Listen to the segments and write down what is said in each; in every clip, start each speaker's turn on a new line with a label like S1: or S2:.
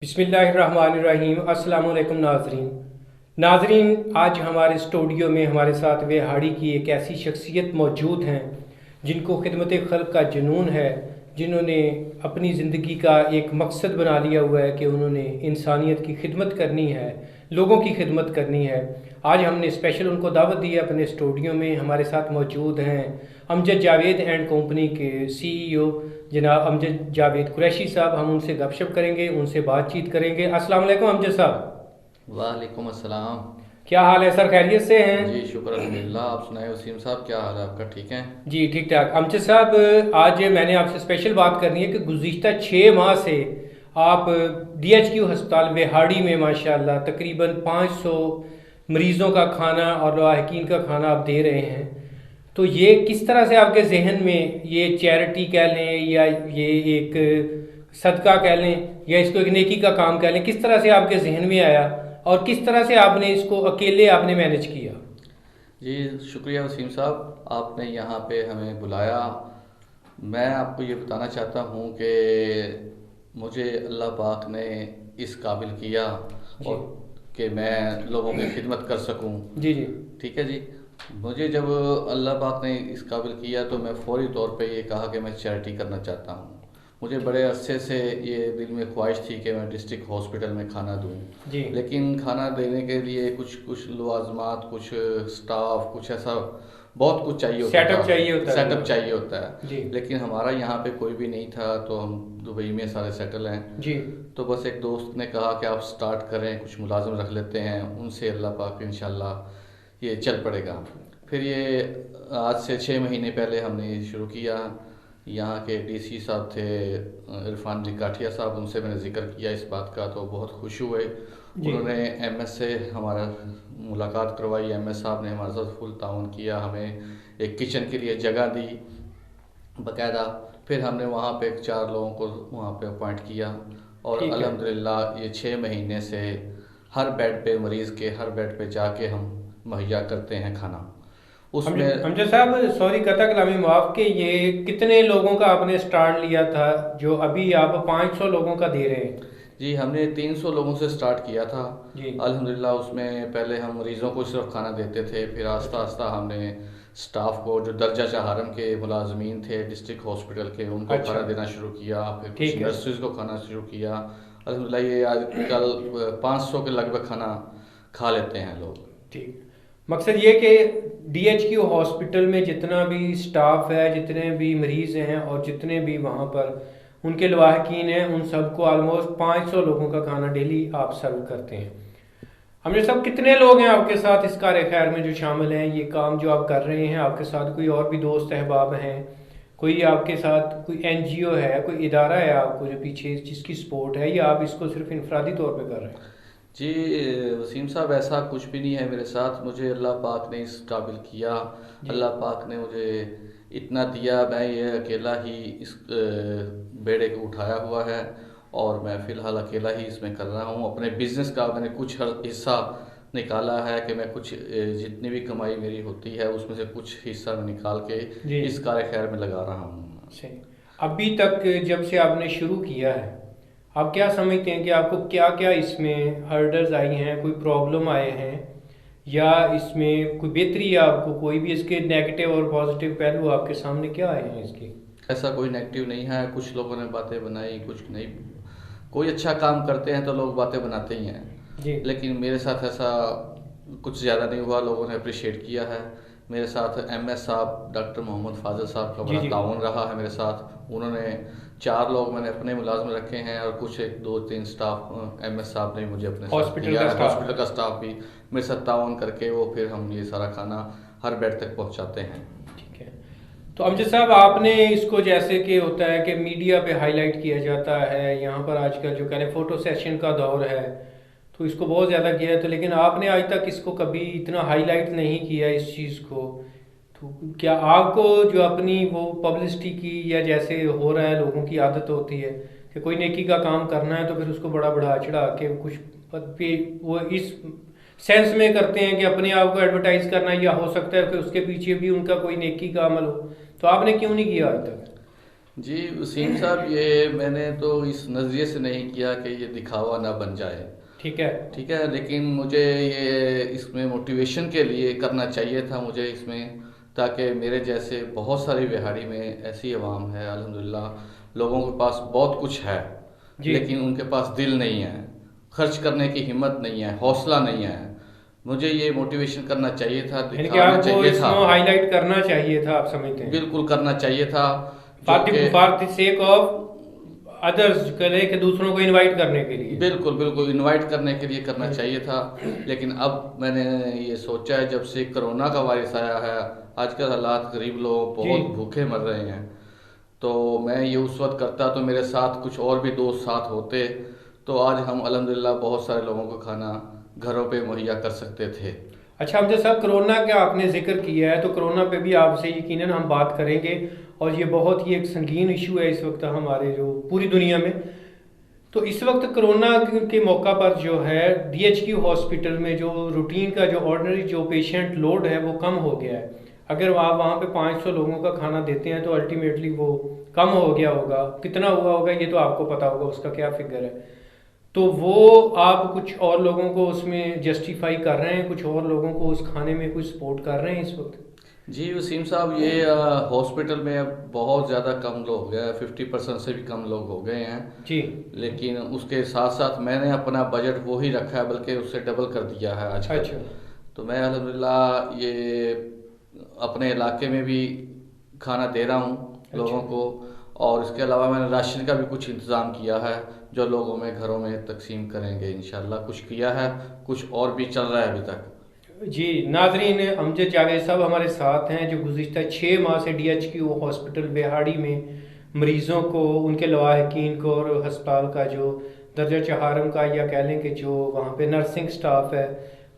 S1: बिस्मिल्लाहिर्रहमानिर्रहीम। अस्सलाम वालेकुम नाजरीन, आज हमारे स्टूडियो में हमारे साथ वेहाड़ी की एक ऐसी शख्सियत मौजूद हैं जिनको खिदमत खल्क का जुनून है, जिन्होंने अपनी ज़िंदगी का एक मकसद बना लिया हुआ है कि उन्होंने इंसानियत की खिदमत करनी है, लोगों की खिदमत करनी है। आज हमने स्पेशल उनको दावत दी है अपने स्टूडियो में। हमारे साथ मौजूद हैं अमजद जावेद एंड कंपनी के सीईओ जनाब अमजद जावेद कुरैशी साहब। हम उनसे गपशप करेंगे, उनसे बातचीत करेंगे। अस्सलाम वालेकुम अमजद साहब।
S2: वालेकुम अस्सलाम।
S1: क्या हाल है सर, खैरियत से हैं?
S2: जी शुक्र अल्हम्दुलिल्लाह। आप सुनाए वसीम साहब, क्या हाल है आपका? ठीक है
S1: जी ठीक ठाक। अमजद साहब, आज मैंने आपसे स्पेशल बात करनी है कि गुज़िश्ता 6 माह से आप DHQ हस्पताल वेहाड़ी में माशाल्लाह तकरीबन 500 मरीज़ों का खाना और लाहिकीन का खाना आप दे रहे हैं। तो ये किस तरह से आपके जहन में ये चैरिटी कह लें या ये एक सदका कह लें या इसको एक नेकी का काम कह लें, किस तरह से आपके जहन में आया और किस तरह से आपने इसको अकेले आपने मैनेज किया?
S2: जी शुक्रिया वसीम साहब, आपने यहाँ पे हमें बुलाया। मैं आपको ये बताना चाहता हूँ कि मुझे अल्लाह पाक ने इस काबिल किया
S1: जी
S2: और कि मैं लोगों की खिदमत कर सकूँ।
S1: जी जी
S2: ठीक है जी। मुझे जब अल्लाह पाक ने इस काबिल किया तो मैं फौरी तौर पे ये कहा कि मैं चैरिटी करना चाहता हूँ। मुझे बड़े अरसे से ये दिल में ख्वाहिश थी कि मैं डिस्ट्रिक्ट हॉस्पिटल में खाना दूँ,
S1: जी
S2: लेकिन खाना देने के लिए कुछ कुछ लवाजमात, कुछ स्टाफ, कुछ ऐसा बहुत कुछ चाहिए होता
S1: सेटअप
S2: था।
S1: चाहिए होता है।
S2: सेटअप चाहिए होता है,
S1: जी
S2: लेकिन हमारा यहाँ पे कोई भी नहीं था। तो हम दुबई में सारे सेटल हैं।
S1: जी
S2: तो बस एक दोस्त ने कहा कि आप स्टार्ट करें, कुछ मुलाजिम रख लेते हैं, उनसे अल्लाह पाक इंशाल्लाह ये चल पड़ेगा। फिर ये आज से 6 महीने पहले हमने ये शुरू किया। यहाँ के डीसी साहब थे इरफान जी काठिया साहब, उनसे मैंने जिक्र किया इस बात का तो बहुत खुश हुए।
S1: जी
S2: उन्होंने एमएस से हमारा मुलाकात करवाई। एमएस साहब ने हमारे साथ फुल ताउन किया, हमें एक किचन के लिए जगह दी बाकायदा। फिर हमने वहाँ पे 4 लोगों को वहाँ पे अपॉइंट किया और
S1: ठीक है।
S2: अल्हम्दुलिल्लाह ये 6 महीने से हर बेड पे, मरीज़ के हर बेड पे जाके हम मुहैया करते हैं खाना उसमें।
S1: अमजद साहब, सॉरी कता कलामी माफ़ के, ये कितने लोगों का आपने स्टार्ट लिया था जो अभी आप 500 लोगों का दे रहे हैं?
S2: जी हमने 300 लोगों से स्टार्ट किया था।
S1: जी
S2: अल्हम्दुलिल्लाह उसमें पहले हम मरीज़ों को सिर्फ खाना देते थे, फिर आस्ता आस्ता हमने स्टाफ को, जो दर्जा चहारम के मुलाजमीन थे डिस्ट्रिक्ट हॉस्पिटल के, उनको
S1: अच्छा
S2: खाना देना शुरू किया। फिर कुछ
S1: ठीक है।
S2: नर्सिस को खाना शुरू किया। अल्हम्दुलिल्लाह ये आजकल 500 के लगभग खाना खा लेते हैं लोग।
S1: ठीक। मकसद ये कि DHQ हॉस्पिटल में जितना भी स्टाफ है, जितने भी मरीज़ हैं और जितने भी वहाँ पर उनके लवाहकीन हैं, उन सबको ऑलमोस्ट 500 लोगों का खाना डेली आप सर्व करते हैं। हमने सब कितने लोग हैं आपके साथ इस कार खैर में जो शामिल हैं, ये काम जो आप कर रहे हैं? आपके साथ कोई और भी दोस्त अहबाब हैं? कोई आपके साथ कोई NGO है, कोई इदारा है आपको जो पीछे जिसकी सपोर्ट है, या आप इसको सिर्फ इनफरादी तौर पे कर रहे हैं?
S2: जी वसीम साहब, ऐसा कुछ भी नहीं है मेरे साथ। मुझे अल्लाह पाक ने इस काबिल किया,
S1: जी
S2: अल्लाह पाक ने मुझे इतना दिया। मैं ये अकेला ही इस बेड़े को उठाया हुआ है और मैं फ़िलहाल अकेला ही इसमें कर रहा हूँ। अपने बिज़नेस का मैंने कुछ हर हिस्सा निकाला है कि मैं कुछ जितनी भी कमाई मेरी होती है उसमें से कुछ हिस्सा मैं निकाल के
S1: जी
S2: इस कार खैर में लगा रहा हूँ।
S1: सही। अभी तक जब से आपने शुरू किया है, आप क्या समझते हैं कि आपको क्या क्या इसमें हर्डल्स आई हैं, कोई प्रॉब्लम आए हैं, या इसमें कोई बेहतरी, या आपको कोई भी इसके नेगेटिव और पॉजिटिव पहलू आपके सामने क्या आए हैं इसके?
S2: ऐसा कोई नेगेटिव नहीं है। कुछ लोगों ने बातें बनाई, कुछ नहीं। कोई अच्छा काम करते हैं तो लोग बातें बनाते ही हैं,
S1: जी
S2: लेकिन मेरे साथ ऐसा कुछ ज़्यादा नहीं हुआ। लोगों ने अप्रिशिएट किया है। मेरे साथ एमएस साहब, डॉक्टर मोहम्मद फाजिल साहब का
S1: जी
S2: बड़ा
S1: जी
S2: ताउन रहा है मेरे साथ। उन्होंने 4 लोग मैंने अपने मुलाजिम रखे हैं और कुछ एक दो तीन स्टाफ एमएस साहब ने मुझे अपने साथ
S1: हॉस्पिटल
S2: दिया
S1: का
S2: है।
S1: स्टाफ।
S2: हॉस्पिटल का स्टाफ भी मेरे साथ ताउन करके वो फिर हम ये सारा खाना हर बेड तक पहुँचाते हैं।
S1: ठीक है। तो अमजद साहब, आपने इसको जैसे कि होता है कि मीडिया पे हाईलाइट किया जाता है, यहाँ पर आजकल जो कह रहे फोटो सेशन का दौर है, तो इसको बहुत ज़्यादा किया है, तो लेकिन आपने आज तक इसको कभी इतना हाईलाइट नहीं किया इस चीज़ को। तो क्या आपको जो अपनी वो पब्लिसिटी की, या जैसे हो रहा है लोगों की आदत होती है कि कोई नेकी का काम करना है तो फिर उसको बड़ा बढ़ा चढ़ा के कुछ पे वो इस सेंस में करते हैं कि अपने आप को एडवर्टाइज करना, या हो सकता है कि उसके पीछे भी उनका कोई नेकी का अमल हो, तो आपने क्यों नहीं किया आज तक?
S2: जी वसीम साहब, ये मैंने तो इस नज़रिए से नहीं किया कि ये दिखावा ना बन जाए।
S1: ठीक है।
S2: ठीक है, लेकिन मुझे ये इसमें मोटिवेशन के लिए करना चाहिए था मुझे इसमें, ताकि मेरे जैसे बहुत सारी बिहारी में ऐसी आवाम है अल्हम्दुलिल्लाह, लोगों के पास बहुत कुछ है
S1: जी।
S2: लेकिन उनके पास दिल नहीं है, खर्च करने की हिम्मत नहीं है, हौसला नहीं है। मुझे ये मोटिवेशन करना चाहिए था,
S1: यानी कि
S2: दिखाना
S1: आपको
S2: चाहिए था,
S1: इसमें हाईलाइट करना चाहिए था, आप समझते हैं?
S2: बिल्कुल करना चाहिए था। जो कि
S1: for the sake of others, करे कि दूसरों को इनवाइट करने के लिए।
S2: बिल्कुल बिल्कुल इनवाइट करने के लिए करना
S1: हम्म।
S2: चाहिए था। लेकिन अब मैंने ये सोचा है, जब से कोरोना का वायरस आया है, आजकल हालात गरीब लोग
S1: जी।
S2: बहुत भूखे मर रहे हैं, तो मैं ये उस वक्त करता तो मेरे साथ कुछ और भी दोस्त साथ होते, तो आज हम अल्हम्दुलिल्लाह बहुत सारे लोगों को खाना घरों पे मुहैया कर सकते थे।
S1: अच्छा हमजा साहब, कोरोना का आपने जिक्र किया है, तो कोरोना पे भी आपसे यकीनन हम बात करेंगे, और ये बहुत ही एक संगीन इशू है इस वक्त हमारे जो पूरी दुनिया में। तो इस वक्त कोरोना के मौका पर जो है DHQ हॉस्पिटल में जो रूटीन का जो ऑर्डिनरी जो पेशेंट लोड है वो कम हो गया है। अगर आप वहाँ पे 500 लोगों का खाना देते हैं तो अल्टीमेटली वो कम हो गया होगा। कितना हुआ होगा ये तो आपको पता होगा, उसका क्या फिगर है। तो वो आप कुछ और लोगों को उसमें जस्टिफाई कर रहे हैं, कुछ और लोगों को उस खाने में कुछ सपोर्ट कर रहे हैं इस वक्त?
S2: जी वसीम साहब, ये हॉस्पिटल में अब बहुत ज़्यादा कम लोग हो गए, 50% से भी कम लोग हो गए हैं।
S1: जी।
S2: लेकिन उसके साथ साथ मैंने अपना बजट वो ही रखा है, बल्कि उससे डबल कर दिया है आजकल।
S1: अच्छा।
S2: तो मैं अल्हम्दुलिल्लाह ये अपने इलाके में भी खाना दे रहा हूँ लोगों
S1: अच्छा।
S2: को, और इसके अलावा मैंने राशन का भी कुछ इंतज़ाम किया है, जो लोगों में घरों में तकसीम करेंगे इंशाल्लाह। कुछ किया है, कुछ और भी चल रहा है अभी तक।
S1: जी नाजरीन, अमजद जावेद साहब हमारे साथ हैं, जो गुज़िश्ता 6 माह से DHQ हॉस्पिटल बेहाड़ी में मरीज़ों को, उनके लवाहकीन को और हस्पताल का जो दर्जा चहारम का, या कह लें कि जो वहाँ पे नर्सिंग स्टाफ है,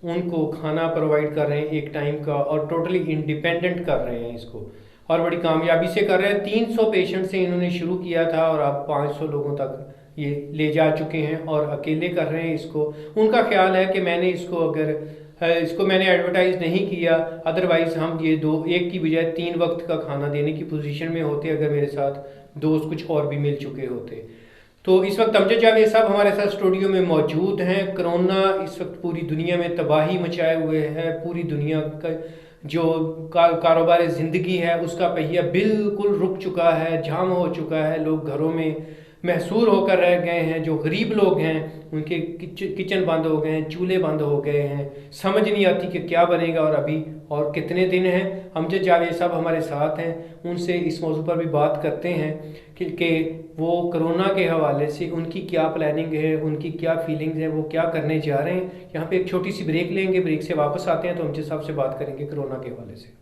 S1: उनको खाना प्रोवाइड कर रहे हैं एक टाइम का, और टोटली इंडिपेंडेंट कर रहे हैं इसको, और बड़ी कामयाबी से कर रहे हैं। 300 पेशेंट से इन्होंने शुरू किया था और अब 500 लोगों तक ये ले जा चुके हैं, और अकेले कर रहे हैं इसको। उनका ख्याल है कि मैंने इसको अगर इसको मैंने एडवर्टाइज नहीं किया, अदरवाइज हम ये एक की बजाय 3 वक्त का खाना देने की पोजीशन में होते अगर मेरे साथ दोस्त कुछ और भी मिल चुके होते। तो इस वक्त अमजद जावेद साहब हमारे साथ स्टूडियो में मौजूद हैं। कोरोना इस वक्त पूरी दुनिया में तबाही मचाए हुए है। पूरी दुनिया का जो कारोबार ज़िंदगी है उसका पहिया बिल्कुल रुक चुका है, जाम हो चुका है। लोग घरों में महसूर होकर रह गए हैं। जो गरीब लोग हैं उनके किचन बंद हो गए हैं, चूल्हे बंद हो गए हैं। समझ नहीं आती कि क्या बनेगा और अभी और कितने दिन हैं। अमजद जावेद साहब हमारे साथ हैं, उनसे इस मौजू पर भी बात करते हैं कि वो कोरोना के हवाले से उनकी क्या प्लानिंग है, उनकी क्या फीलिंग्स है, वो क्या करने जा रहे हैं। यहाँ पे एक छोटी सी ब्रेक लेंगे, ब्रेक से वापस आते हैं तो अमजद साहब से बात करेंगे कोरोना के हवाले से।